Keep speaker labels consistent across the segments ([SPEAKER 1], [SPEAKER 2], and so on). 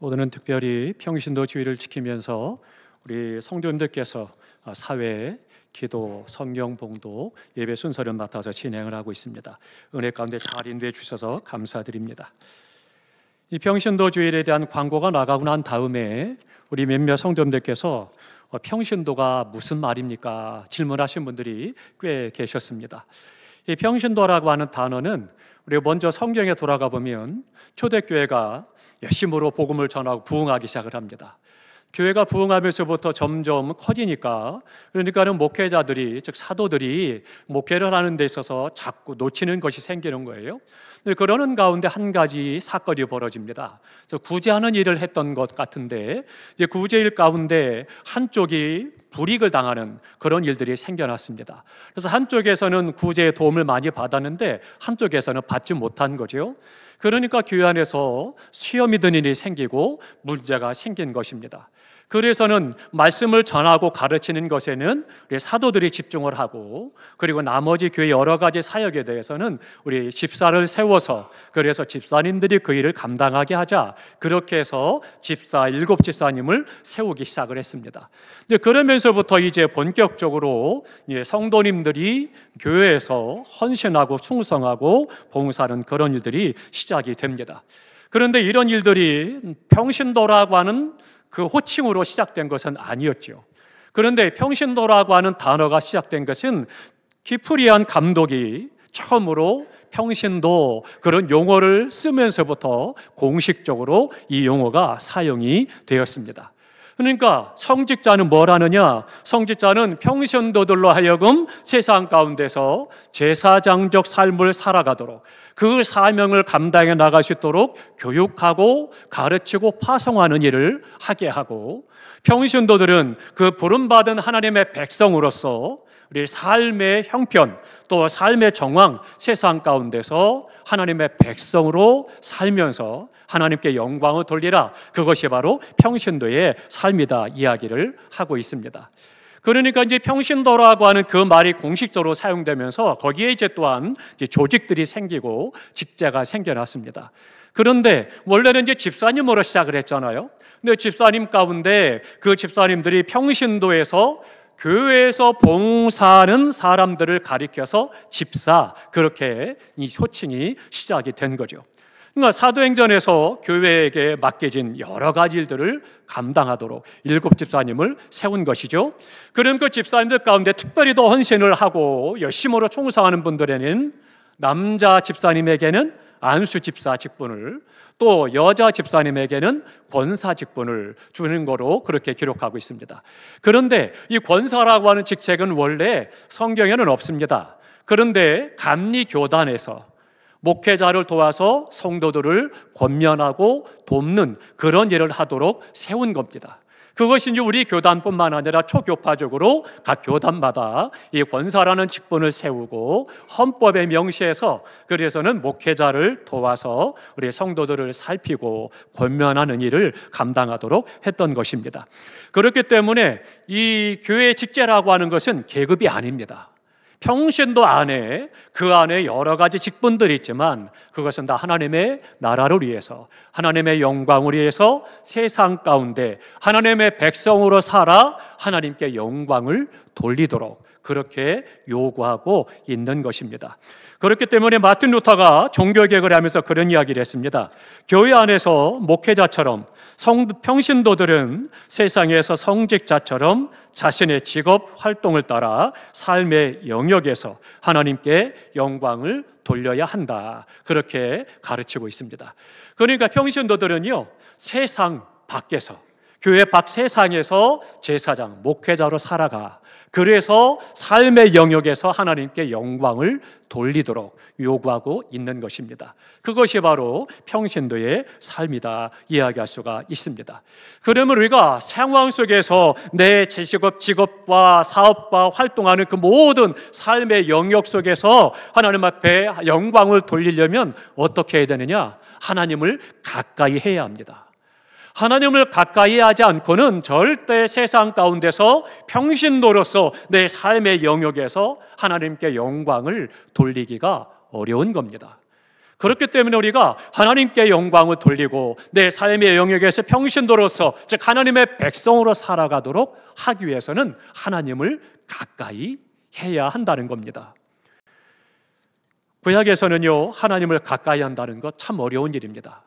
[SPEAKER 1] 오늘은 특별히 평신도 주의를 지키면서 우리 성도님들께서 사회, 기도, 성경 봉독, 예배 순서를 맡아서 진행을 하고 있습니다. 은혜 가운데 잘 인도해 주셔서 감사드립니다. 이 평신도 주일에 대한 광고가 나가고 난 다음에 우리 몇몇 성도님들께서 평신도가 무슨 말입니까? 질문하신 분들이 꽤 계셨습니다. 이 평신도라고 하는 단어는 우리 먼저 성경에 돌아가 보면 초대교회가 열심으로 복음을 전하고 부흥하기 시작을 합니다. 교회가 부흥하면서부터 점점 커지니까, 그러니까는 목회자들이, 즉 사도들이 목회를 하는 데 있어서 자꾸 놓치는 것이 생기는 거예요. 그러는 가운데 한 가지 사건이 벌어집니다. 구제하는 일을 했던 것 같은데, 이제 구제일 가운데 한쪽이 불이익을 당하는 그런 일들이 생겨났습니다. 그래서 한쪽에서는 구제의 도움을 많이 받았는데 한쪽에서는 받지 못한 거죠. 그러니까 교회 안에서 시험이 드는 일이 생기고 문제가 생긴 것입니다. 그래서는 말씀을 전하고 가르치는 것에는 우리 사도들이 집중을 하고, 그리고 나머지 교회 여러 가지 사역에 대해서는 우리 집사를 세워서, 그래서 집사님들이 그 일을 감당하게 하자, 그렇게 해서 일곱 집사님을 세우기 시작을 했습니다. 그러면서부터 이제 본격적으로 성도님들이 교회에서 헌신하고 충성하고 봉사하는 그런 일들이 시작이 됩니다. 그런데 이런 일들이 평신도라고 하는 그 호칭으로 시작된 것은 아니었죠. 그런데 평신도라고 하는 단어가 시작된 것은 키프리안 감독이 처음으로 평신도 그런 용어를 쓰면서부터 공식적으로 이 용어가 사용이 되었습니다. 그러니까 성직자는 뭘 하느냐? 성직자는 평신도들로 하여금 세상 가운데서 제사장적 삶을 살아가도록, 그 사명을 감당해 나갈 수 있도록 교육하고 가르치고 파송하는 일을 하게 하고, 평신도들은 그 부름받은 하나님의 백성으로서 우리 삶의 형편, 또 삶의 정황, 세상 가운데서 하나님의 백성으로 살면서 하나님께 영광을 돌리라, 그것이 바로 평신도의 삶이다 이야기를 하고 있습니다. 그러니까 이제 평신도라고 하는 그 말이 공식적으로 사용되면서 거기에 이제 또한 조직들이 생기고 직제가 생겨났습니다. 그런데 원래는 이제 집사님으로 시작을 했잖아요. 근데 집사님 가운데 그 집사님들이 평신도에서 교회에서 봉사하는 사람들을 가리켜서 집사, 그렇게 이 호칭이 시작이 된 거죠. 그러니까 사도행전에서 교회에게 맡겨진 여러 가지 일들을 감당하도록 일곱 집사님을 세운 것이죠. 그럼 그 집사님들 가운데 특별히 더 헌신을 하고 열심으로 충성하는 분들에는 남자 집사님에게는 안수 집사 직분을, 또 여자 집사님에게는 권사 직분을 주는 거로 그렇게 기록하고 있습니다. 그런데 이 권사라고 하는 직책은 원래 성경에는 없습니다. 그런데 감리교단에서 목회자를 도와서 성도들을 권면하고 돕는 그런 일을 하도록 세운 겁니다. 그것이 이제 우리 교단뿐만 아니라 초교파적으로 각 교단마다 이 권사라는 직분을 세우고 헌법에 명시해서, 그래서는 목회자를 도와서 우리 성도들을 살피고 권면하는 일을 감당하도록 했던 것입니다. 그렇기 때문에 이 교회 직제라고 하는 것은 계급이 아닙니다. 평신도 안에, 그 안에 여러 가지 직분들이 있지만 그것은 다 하나님의 나라를 위해서, 하나님의 영광을 위해서 세상 가운데 하나님의 백성으로 살아 하나님께 영광을 돌리도록 그렇게 요구하고 있는 것입니다. 그렇기 때문에 마틴 루터가 종교개혁을 하면서 그런 이야기를 했습니다. 교회 안에서 목회자처럼 평신도들은 세상에서 성직자처럼 자신의 직업 활동을 따라 삶의 영역에서 하나님께 영광을 돌려야 한다, 그렇게 가르치고 있습니다. 그러니까 평신도들은요, 세상 밖에서, 교회 밖 세상에서 제사장, 목회자로 살아가, 그래서 삶의 영역에서 하나님께 영광을 돌리도록 요구하고 있는 것입니다. 그것이 바로 평신도의 삶이다 이야기할 수가 있습니다. 그러면 우리가 상황 속에서 내 직업과 사업과 활동하는 그 모든 삶의 영역 속에서 하나님 앞에 영광을 돌리려면 어떻게 해야 되느냐? 하나님을 가까이 해야 합니다. 하나님을 가까이 하지 않고는 절대 세상 가운데서 평신도로서 내 삶의 영역에서 하나님께 영광을 돌리기가 어려운 겁니다. 그렇기 때문에 우리가 하나님께 영광을 돌리고 내 삶의 영역에서 평신도로서, 즉 하나님의 백성으로 살아가도록 하기 위해서는 하나님을 가까이 해야 한다는 겁니다. 구약에서는요, 하나님을 가까이 한다는 것 참 어려운 일입니다.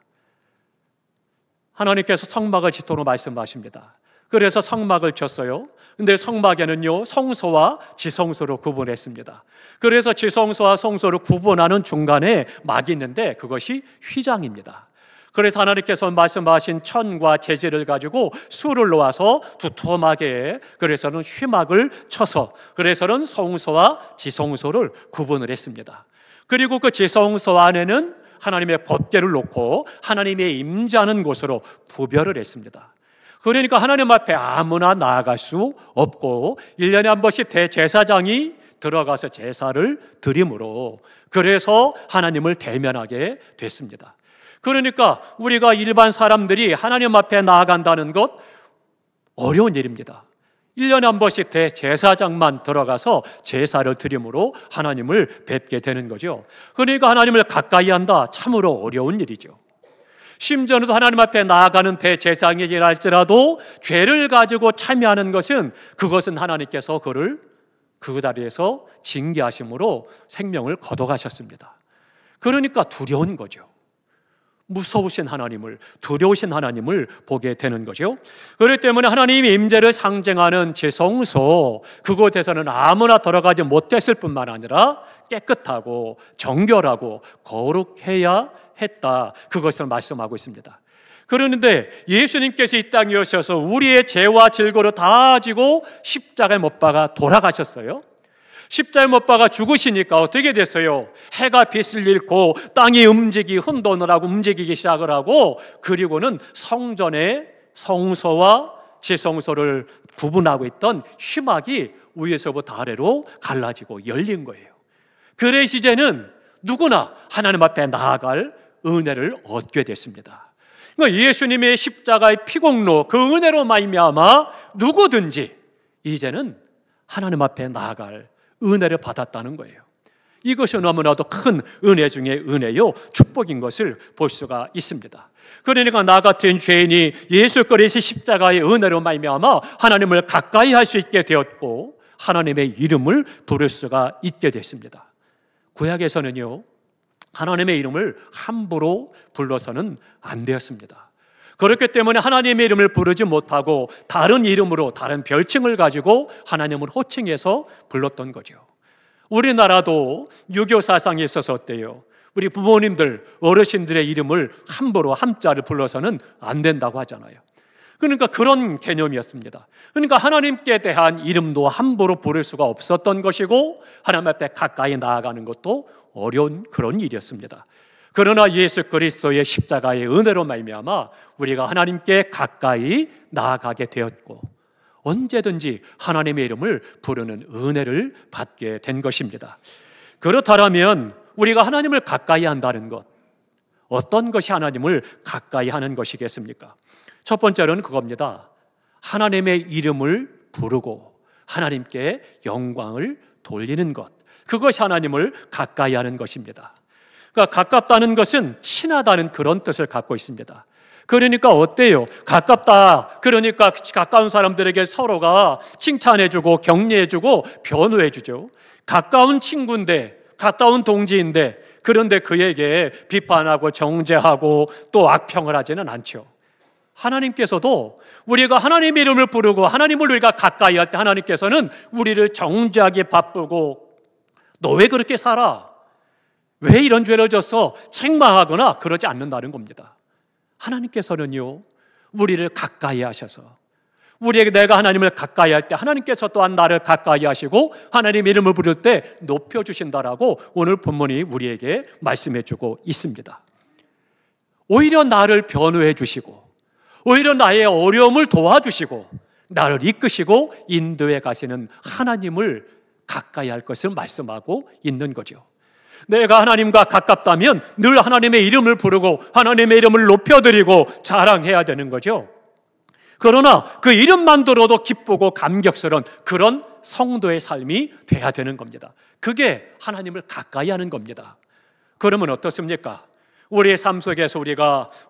[SPEAKER 1] 하나님께서 성막을 짓도록 말씀하십니다. 그래서 성막을 쳤어요. 근데 성막에는요, 성소와 지성소로 구분했습니다. 그래서 지성소와 성소를 구분하는 중간에 막이 있는데 그것이 휘장입니다. 그래서 하나님께서 말씀하신 천과 재질을 가지고 수를 놓아서 두툼하게, 그래서는 휘막을 쳐서, 그래서는 성소와 지성소를 구분을 했습니다. 그리고 그 지성소 안에는 하나님의 법궤를 놓고 하나님의 임재하는 곳으로 구별을 했습니다. 그러니까 하나님 앞에 아무나 나아갈 수 없고 1년에 한 번씩 대제사장이 들어가서 제사를 드림으로, 그래서 하나님을 대면하게 됐습니다. 그러니까 우리가 일반 사람들이 하나님 앞에 나아간다는 것 어려운 일입니다. 1년에 한 번씩 대제사장만 들어가서 제사를 드림으로 하나님을 뵙게 되는 거죠. 그러니까 하나님을 가까이 한다, 참으로 어려운 일이죠. 심지어는 하나님 앞에 나아가는 대제사장이라 할지라도 죄를 가지고 참여하는 것은, 그것은 하나님께서 그를 그 자리에서 징계하심으로 생명을 거둬가셨습니다. 그러니까 두려운 거죠. 무서우신 하나님을, 두려우신 하나님을 보게 되는 거죠. 그렇기 때문에 하나님의 임재를 상징하는 지성소, 그곳에서는 아무나 들어가지 못했을 뿐만 아니라 깨끗하고 정결하고 거룩해야 했다, 그것을 말씀하고 있습니다. 그런데 예수님께서 이 땅에 오셔서 우리의 죄와 질고를 다 지고 십자가에 못 박아 돌아가셨어요. 십자가에 못 박아 죽으시니까 어떻게 됐어요? 해가 빛을 잃고 땅이 흔돈을 하고 움직이기 시작을 하고, 그리고는 성전의 성소와 지성소를 구분하고 있던 휘막이 위에서부터 아래로 갈라지고 열린 거예요. 그래서 이제는 누구나 하나님 앞에 나아갈 은혜를 얻게 됐습니다. 그러니까 예수님의 십자가의 피공로, 그 은혜로 말미암아 누구든지 이제는 하나님 앞에 나아갈 은혜를 받았다는 거예요. 이것이 너무나도 큰 은혜 중에 은혜요, 축복인 것을 볼 수가 있습니다. 그러니까 나 같은 죄인이 예수 그리스도의 십자가의 은혜로 말미암아 하나님을 가까이 할 수 있게 되었고 하나님의 이름을 부를 수가 있게 됐습니다. 구약에서는요, 하나님의 이름을 함부로 불러서는 안 되었습니다. 그렇기 때문에 하나님의 이름을 부르지 못하고 다른 이름으로, 다른 별칭을 가지고 하나님을 호칭해서 불렀던 거죠. 우리나라도 유교 사상이 있어서 어때요? 우리 부모님들, 어르신들의 이름을 함부로 함자를 불러서는 안 된다고 하잖아요. 그러니까 그런 개념이었습니다. 그러니까 하나님께 대한 이름도 함부로 부를 수가 없었던 것이고 하나님 앞에 가까이 나아가는 것도 어려운 그런 일이었습니다. 그러나 예수 그리스도의 십자가의 은혜로 말미암아 우리가 하나님께 가까이 나아가게 되었고 언제든지 하나님의 이름을 부르는 은혜를 받게 된 것입니다. 그렇다면 우리가 하나님을 가까이 한다는 것, 어떤 것이 하나님을 가까이 하는 것이겠습니까? 첫 번째로는 그겁니다. 하나님의 이름을 부르고 하나님께 영광을 돌리는 것, 그것이 하나님을 가까이 하는 것입니다. 그러니까 가깝다는 것은 친하다는 그런 뜻을 갖고 있습니다. 그러니까 어때요? 가깝다, 그러니까 가까운 사람들에게 서로가 칭찬해주고 격려해주고 변호해주죠. 가까운 친구인데, 가까운 동지인데, 그런데 그에게 비판하고 정죄하고 또 악평을 하지는 않죠. 하나님께서도 우리가 하나님의 이름을 부르고 하나님을 우리가 가까이 할 때 하나님께서는 우리를 정죄하기 바쁘고 너 왜 그렇게 살아? 왜 이런 죄를 졌어? 책망하거나 그러지 않는다는 겁니다. 하나님께서는요, 우리를 가까이 하셔서 우리에게 내가 하나님을 가까이 할 때 하나님께서 또한 나를 가까이 하시고 하나님의 이름을 부를 때 높여주신다라고 오늘 본문이 우리에게 말씀해 주고 있습니다. 오히려 나를 변호해 주시고 오히려 나의 어려움을 도와주시고 나를 이끄시고 인도해 가시는 하나님을 가까이 할 것을 말씀하고 있는 거죠. 내가 하나님과 가깝다면 늘 하나님의 이름을 부르고 하나님의 이름을 높여드리고 자랑해야 되는 거죠. 그러나 그 이름만 들어도 기쁘고 감격스러운 그런 성도의 삶이 돼야 되는 겁니다. 그게 하나님을 가까이 하는 겁니다. 그러면 어떻습니까? 우리의 삶 속에서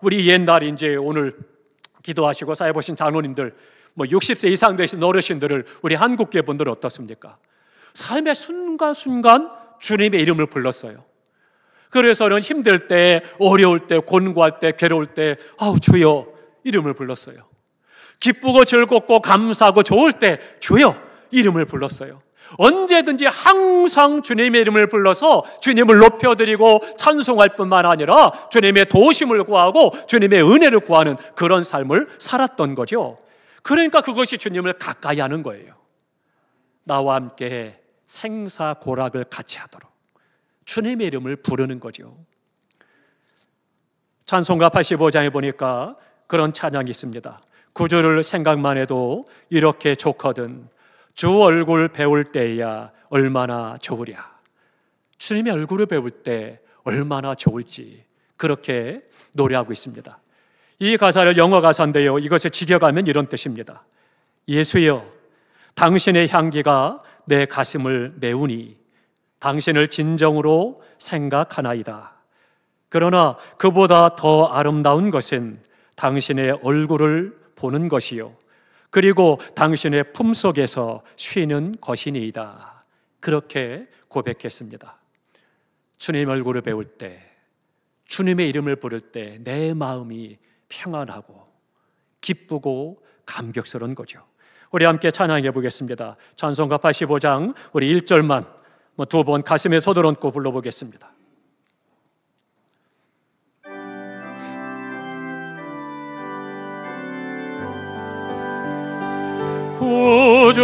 [SPEAKER 1] 우리 옛날 이제 오늘 기도하시고 사회 보신 장로님들, 60세 이상 되신 어르신들을 우리 한국계 분들은 어떻습니까? 삶의 순간순간 주님의 이름을 불렀어요. 그래서는 힘들 때, 어려울 때, 곤고할 때, 괴로울 때 주여 이름을 불렀어요. 기쁘고 즐겁고 감사하고 좋을 때 주여 이름을 불렀어요. 언제든지 항상 주님의 이름을 불러서 주님을 높여드리고 찬송할 뿐만 아니라 주님의 도우심을 구하고 주님의 은혜를 구하는 그런 삶을 살았던 거죠. 그러니까 그것이 주님을 가까이 하는 거예요. 나와 함께 생사고락을 같이 하도록 주님의 이름을 부르는 거죠. 찬송가 85장에 보니까 그런 찬양이 있습니다. 구주를 생각만 해도 이렇게 좋거든 주 얼굴 배울 때야 얼마나 좋으랴. 주님의 얼굴을 배울 때 얼마나 좋을지 그렇게 노래하고 있습니다. 이 가사를 영어 가사인데요, 이것을 직역하면 이런 뜻입니다. 예수여, 당신의 향기가 내 가슴을 메우니 당신을 진정으로 생각하나이다. 그러나 그보다 더 아름다운 것은 당신의 얼굴을 보는 것이요, 그리고 당신의 품속에서 쉬는 것이니이다. 그렇게 고백했습니다. 주님 얼굴을 배울 때, 주님의 이름을 부를 때 내 마음이 평안하고 기쁘고 감격스러운 거죠. 우리 함께 찬양해 보겠습니다. 찬송가 85장 우리 1절만 두 번 가슴에 손을 얹고 불러보겠습니다.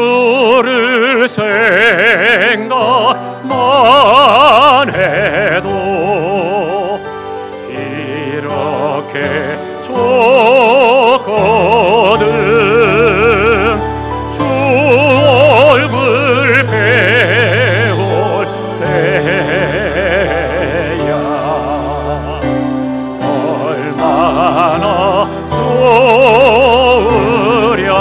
[SPEAKER 1] 구주를 생각만 해도 이렇게 좋거든 주 얼굴 배울 때야 얼마나 좋으랴.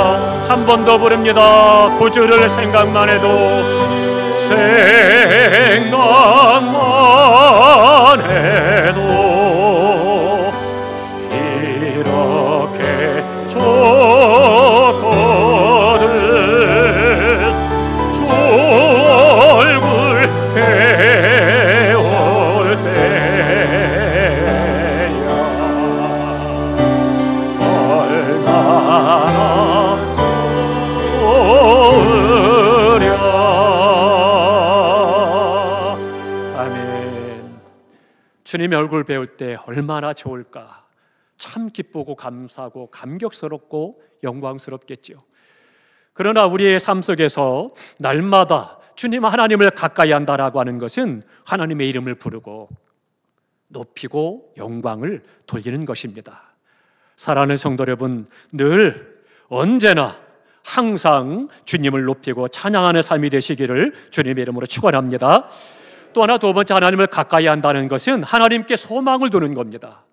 [SPEAKER 1] 한 번 더 부릅니다. 구주를 생각만 해도 생각만 해도 이렇게 좋거든 주 얼굴 배울 때야 얼마나 좋으랴. 아멘. 주님의 얼굴 배울 때 얼마나 좋을까. 참 기쁘고 감사하고 감격스럽고 영광스럽겠죠. 그러나 우리의 삶 속에서 날마다 주님 하나님을 가까이 한다라고 하는 것은 하나님의 이름을 부르고 높이고 영광을 돌리는 것입니다. 사랑하는 성도 여러분, 늘 언제나 항상 주님을 높이고 찬양하는 삶이 되시기를 주님의 이름으로 축원합니다. 또 하나, 두 번째, 하나님을 가까이 한다는 것은 하나님께 소망을 두는 겁니다.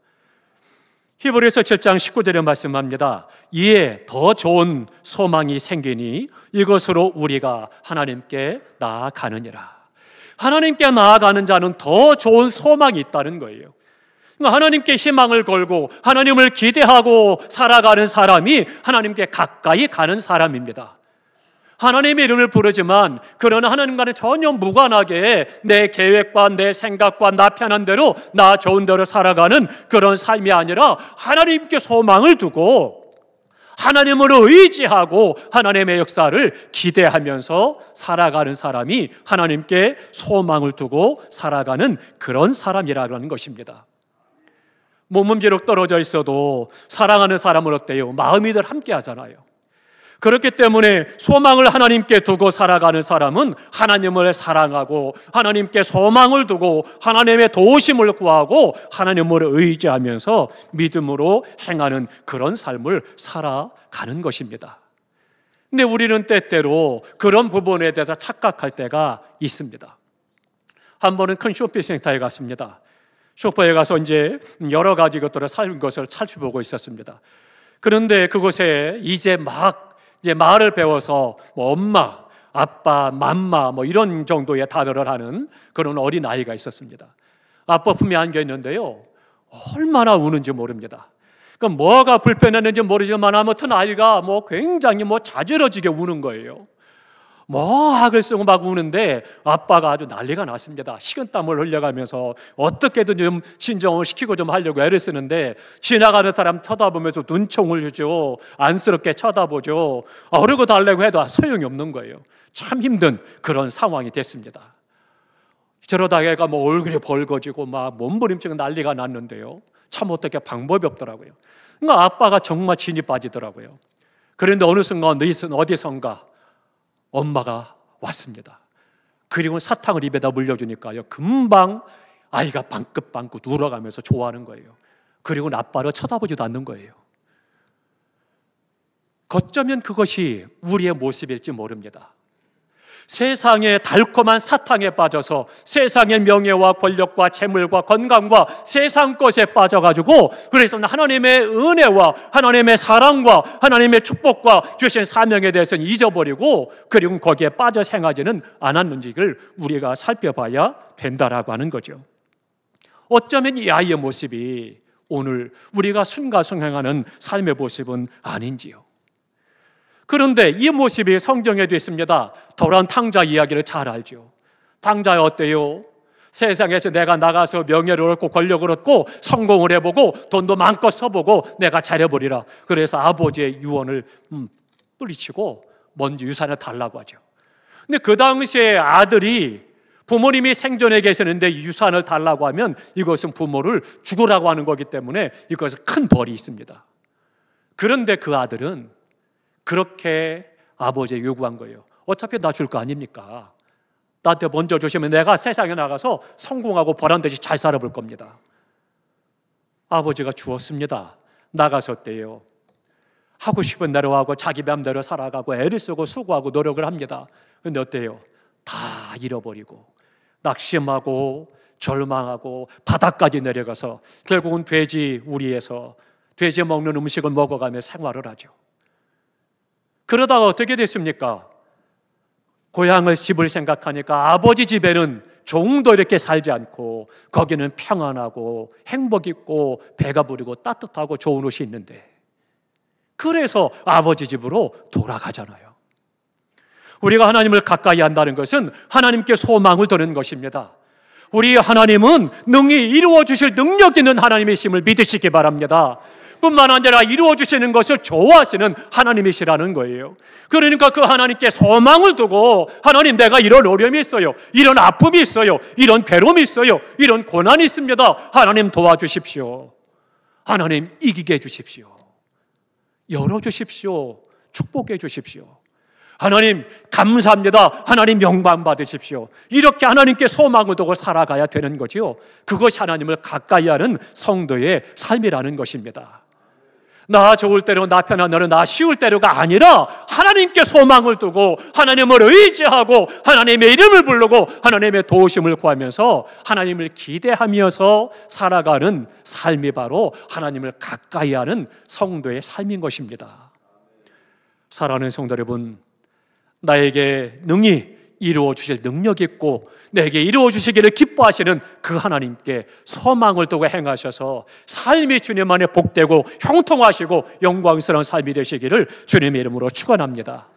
[SPEAKER 1] 히브리서 7장 19절에 말씀합니다. 이에 더 좋은 소망이 생기니 이것으로 우리가 하나님께 나아가느니라. 하나님께 나아가는 자는 더 좋은 소망이 있다는 거예요. 하나님께 희망을 걸고 하나님을 기대하고 살아가는 사람이 하나님께 가까이 가는 사람입니다. 하나님의 이름을 부르지만 그러나 하나님과는 전혀 무관하게 내 계획과 내 생각과 나 편한 대로 나 좋은 대로 살아가는 그런 삶이 아니라 하나님께 소망을 두고 하나님으로 의지하고 하나님의 역사를 기대하면서 살아가는 사람이 하나님께 소망을 두고 살아가는 그런 사람이라는 것입니다. 몸은 비록 떨어져 있어도 사랑하는 사람은 어때요? 마음이 늘 함께 하잖아요. 그렇기 때문에 소망을 하나님께 두고 살아가는 사람은 하나님을 사랑하고 하나님께 소망을 두고 하나님의 도우심을 구하고 하나님을 의지하면서 믿음으로 행하는 그런 삶을 살아가는 것입니다. 근데 우리는 때때로 그런 부분에 대해서 착각할 때가 있습니다. 한 번은 큰 쇼핑센터에 갔습니다. 쇼퍼에 가서 이제 여러 가지 것들을 살 것을 살펴보고 있었습니다. 그런데 그곳에 이제 말을 배워서 엄마, 아빠, 맘마 이런 정도의 단어를 하는 그런 어린 아이가 있었습니다. 아빠 품에 안겨 있는데요, 얼마나 우는지 모릅니다. 그러니까 뭐가 불편했는지 모르지만 아무튼 아이가 굉장히 자지러지게 우는 거예요. 악을 쓰고 막 우는데 아빠가 아주 난리가 났습니다. 식은땀을 흘려가면서 어떻게든 좀 진정을 시키고 좀 하려고 애를 쓰는데 지나가는 사람 쳐다보면서 눈총을 주죠. 안쓰럽게 쳐다보죠. 어르고 달래고 해도 소용이 없는 거예요. 참 힘든 그런 상황이 됐습니다. 저러다가 애가 얼굴이 벌거지고 몸부림치고 난리가 났는데요. 참 어떻게 방법이 없더라고요. 그러니까 아빠가 정말 진이 빠지더라고요. 그런데 어느 순간 어디선가 엄마가 왔습니다. 그리고 사탕을 입에다 물려주니까요, 금방 아이가 방긋방긋 울어가면서 좋아하는 거예요. 그리고 아빠를 쳐다보지도 않는 거예요. 어쩌면 그것이 우리의 모습일지 모릅니다. 세상의 달콤한 사탕에 빠져서 세상의 명예와 권력과 재물과 건강과 세상 것에 빠져가지고, 그래서 하나님의 은혜와 하나님의 사랑과 하나님의 축복과 주신 사명에 대해서는 잊어버리고, 그리고 거기에 빠져 행하지는 않았는지를 우리가 살펴봐야 된다라고 하는 거죠. 어쩌면 이 아이의 모습이 오늘 우리가 순가순행하는 삶의 모습은 아닌지요. 그런데 이 모습이 성경에도 있습니다. 돌아온 탕자 이야기를 잘 알죠. 탕자가 어때요? 세상에서 내가 나가서 명예를 얻고 권력을 얻고 성공을 해보고 돈도 마음껏 써보고 내가 잘해버리라. 그래서 아버지의 유언을 뿌리치고 먼저 유산을 달라고 하죠. 근데 그 당시에 아들이 부모님이 생존해 계시는데 유산을 달라고 하면 이것은 부모를 죽으라고 하는 거기 때문에 이것은 큰 벌이 있습니다. 그런데 그 아들은 그렇게 아버지에 요구한 거예요. 어차피 나 줄 거 아닙니까? 나한테 먼저 주시면 내가 세상에 나가서 성공하고 보란 듯이 잘 살아볼 겁니다. 아버지가 주었습니다. 나가서 어때요? 하고 싶은 대로 하고 자기 맘대로 살아가고 애를 쓰고 수고하고 노력을 합니다. 그런데 어때요? 다 잃어버리고 낙심하고 절망하고 바닥까지 내려가서 결국은 돼지 우리에서 돼지 먹는 음식을 먹어가며 생활을 하죠. 그러다가 어떻게 됐습니까? 고향을 집을 생각하니까 아버지 집에는 종도 이렇게 살지 않고 거기는 평안하고 행복 있고 배가 부르고 따뜻하고 좋은 옷이 있는데, 그래서 아버지 집으로 돌아가잖아요. 우리가 하나님을 가까이 한다는 것은 하나님께 소망을 두는 것입니다. 우리 하나님은 능히 이루어 주실 능력 있는 하나님이심을 믿으시기 바랍니다. 뿐만 아니라 이루어 주시는 것을 좋아하시는 하나님이시라는 거예요. 그러니까 그 하나님께 소망을 두고, 하나님 내가 이런 어려움이 있어요, 이런 아픔이 있어요, 이런 괴로움이 있어요, 이런 고난이 있습니다. 하나님 도와주십시오. 하나님 이기게 해주십시오. 열어주십시오. 축복해 주십시오. 하나님 감사합니다. 하나님 영광 받으십시오. 이렇게 하나님께 소망을 두고 살아가야 되는 거죠. 그것이 하나님을 가까이 하는 성도의 삶이라는 것입니다. 나 좋을 때로, 나 편한 대로, 나 쉬울 때로가 아니라 하나님께 소망을 두고 하나님을 의지하고 하나님의 이름을 부르고 하나님의 도우심을 구하면서 하나님을 기대하면서 살아가는 삶이 바로 하나님을 가까이 하는 성도의 삶인 것입니다. 사랑하는 성도 여러분, 나에게 능히 이루어 주실 능력 있고 내게 이루어 주시기를 기뻐하시는 그 하나님께 소망을 두고 행하셔서 삶이 주님 안에 복되고 형통하시고 영광스러운 삶이 되시기를 주님의 이름으로 축원합니다.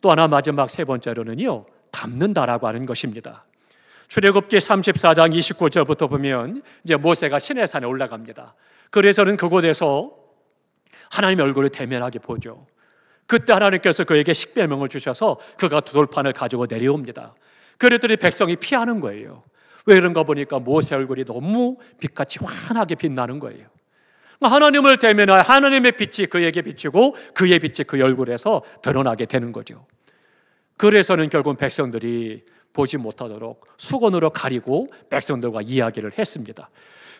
[SPEAKER 1] 또 하나 마지막 세 번째로는요, 담는다라고 하는 것입니다. 출애굽기 34장 29절부터 보면 이제 모세가 시내산에 올라갑니다. 그래서는 그곳에서 하나님의 얼굴을 대면하게 보죠. 그때 하나님께서 그에게 식별명을 주셔서 그가 두 돌판을 가지고 내려옵니다. 그랬더니 백성이 피하는 거예요. 왜 그런가 보니까 모세 얼굴이 너무 빛같이 환하게 빛나는 거예요. 하나님을 대면하여 하나님의 빛이 그에게 비치고 그의 빛이 그 얼굴에서 드러나게 되는 거죠. 그래서는 결국 백성들이 보지 못하도록 수건으로 가리고 백성들과 이야기를 했습니다.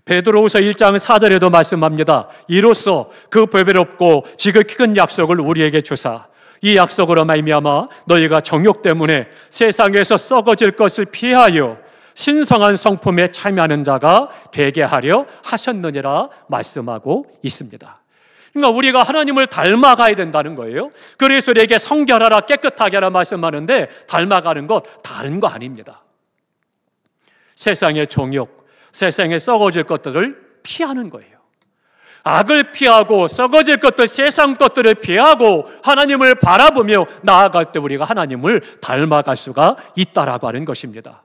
[SPEAKER 1] 베드로후서 1장 4절에도 말씀합니다. 이로써 그 보배롭고 지극히 큰 약속을 우리에게 주사 이 약속으로 말미암아 너희가 정욕 때문에 세상에서 썩어질 것을 피하여 신성한 성품에 참여하는 자가 되게 하려 하셨느니라 말씀하고 있습니다. 그러니까 우리가 하나님을 닮아가야 된다는 거예요. 그래서 우리에게 성결하라 깨끗하게 하라 말씀하는데 닮아가는 것 다른 거 아닙니다. 세상의 정욕, 세상에 썩어질 것들을 피하는 거예요. 악을 피하고 썩어질 것들, 세상 것들을 피하고 하나님을 바라보며 나아갈 때 우리가 하나님을 닮아갈 수가 있다라고 하는 것입니다.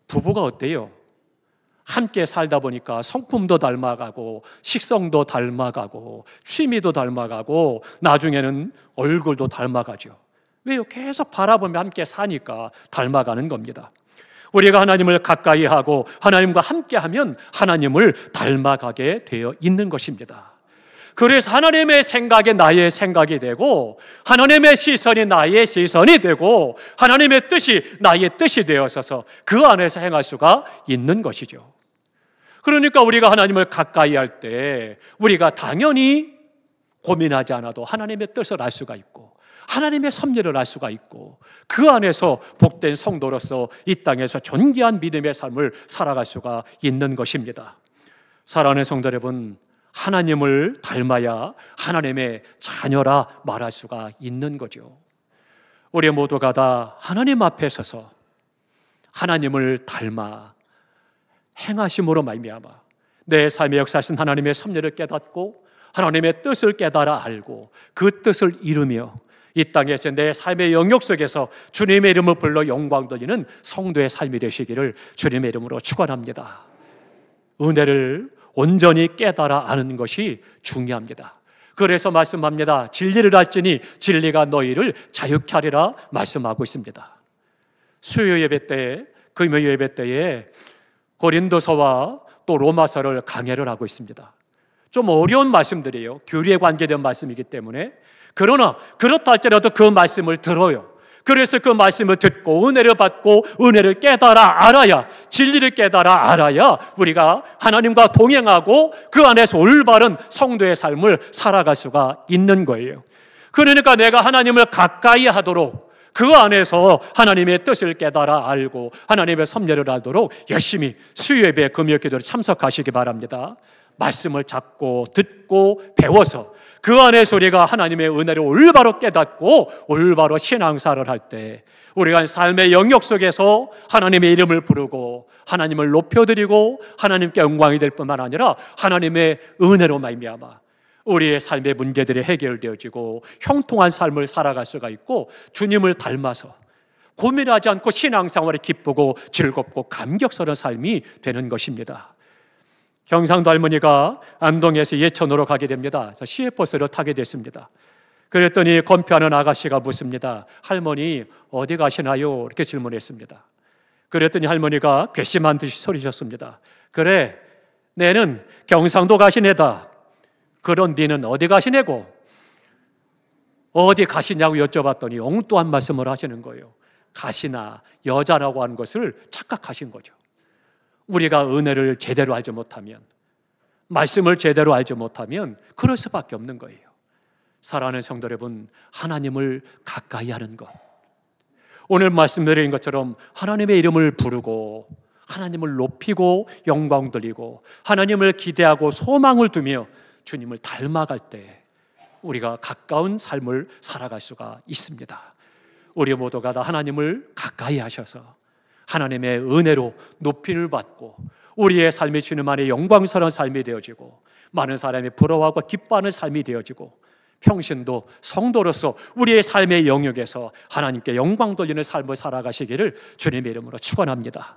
[SPEAKER 1] 부부가 어때요? 함께 살다 보니까 성품도 닮아가고 식성도 닮아가고 취미도 닮아가고 나중에는 얼굴도 닮아가죠. 왜요? 계속 바라보며 함께 사니까 닮아가는 겁니다. 우리가 하나님을 가까이 하고 하나님과 함께하면 하나님을 닮아가게 되어 있는 것입니다. 그래서 하나님의 생각이 나의 생각이 되고 하나님의 시선이 나의 시선이 되고 하나님의 뜻이 나의 뜻이 되어서서 그 안에서 행할 수가 있는 것이죠. 그러니까 우리가 하나님을 가까이 할 때 우리가 당연히 고민하지 않아도 하나님의 뜻을 알 수가 있고 하나님의 섭리를 알 수가 있고 그 안에서 복된 성도로서 이 땅에서 존귀한 믿음의 삶을 살아갈 수가 있는 것입니다. 사랑하는 성도 여러분, 하나님을 닮아야 하나님의 자녀라 말할 수가 있는 거죠. 우리 모두가 다 하나님 앞에 서서 하나님을 닮아 행하심으로 말미암아 내 삶의 역사하신 하나님의 섭리를 깨닫고 하나님의 뜻을 깨달아 알고 그 뜻을 이루며 이 땅에서 내 삶의 영역 속에서 주님의 이름을 불러 영광 돌리는 성도의 삶이 되시기를 주님의 이름으로 축원합니다. 은혜를 온전히 깨달아 아는 것이 중요합니다. 그래서 말씀합니다. 진리를 알지니 진리가 너희를 자유케 하리라 말씀하고 있습니다. 수요 예배 때, 금요 예배 때에 고린도서와 또 로마서를 강해를 하고 있습니다. 좀 어려운 말씀들이에요. 교리에 관계된 말씀이기 때문에. 그러나 그렇다 할지라도 그 말씀을 들어요. 그래서 그 말씀을 듣고 은혜를 받고 은혜를 깨달아 알아야, 진리를 깨달아 알아야 우리가 하나님과 동행하고 그 안에서 올바른 성도의 삶을 살아갈 수가 있는 거예요. 그러니까 내가 하나님을 가까이 하도록 그 안에서 하나님의 뜻을 깨달아 알고 하나님의 섭리를 알도록 열심히 수요예배 금요 기도를 참석하시기 바랍니다. 말씀을 잡고 듣고 배워서 그 안에서 우리가 하나님의 은혜를 올바로 깨닫고 올바로 신앙사를 할 때 우리가 삶의 영역 속에서 하나님의 이름을 부르고 하나님을 높여드리고 하나님께 영광이 될 뿐만 아니라 하나님의 은혜로 말미암아 우리의 삶의 문제들이 해결되어지고 형통한 삶을 살아갈 수가 있고 주님을 닮아서 고민하지 않고 신앙생활이 기쁘고 즐겁고 감격스러운 삶이 되는 것입니다. 경상도 할머니가 안동에서 예천으로 가게 됩니다. 그래서 시외버스를 타게 됐습니다. 그랬더니 건표하는 아가씨가 묻습니다. 할머니 어디 가시나요? 이렇게 질문했습니다. 그랬더니 할머니가 괘씸한 듯이 소리셨습니다. 그래, 내는 경상도 가시네다. 그런 니는 어디 가시냐고? 어디 가시냐고 여쭤봤더니 엉뚱한 말씀을 하시는 거예요. 가시나 여자라고 하는 것을 착각하신 거죠. 우리가 은혜를 제대로 알지 못하면, 말씀을 제대로 알지 못하면 그럴 수밖에 없는 거예요. 사랑하는 성도 여러분, 하나님을 가까이 하는 것, 오늘 말씀드린 것처럼 하나님의 이름을 부르고 하나님을 높이고 영광 돌리고 하나님을 기대하고 소망을 두며 주님을 닮아갈 때 우리가 가까운 삶을 살아갈 수가 있습니다. 우리 모두가 다 하나님을 가까이 하셔서 하나님의 은혜로 높임을 받고 우리의 삶이 주님 안에 영광스러운 삶이 되어지고 많은 사람이 부러워하고 기뻐하는 삶이 되어지고 평신도 성도로서 우리의 삶의 영역에서 하나님께 영광 돌리는 삶을 살아가시기를 주님의 이름으로 축원합니다.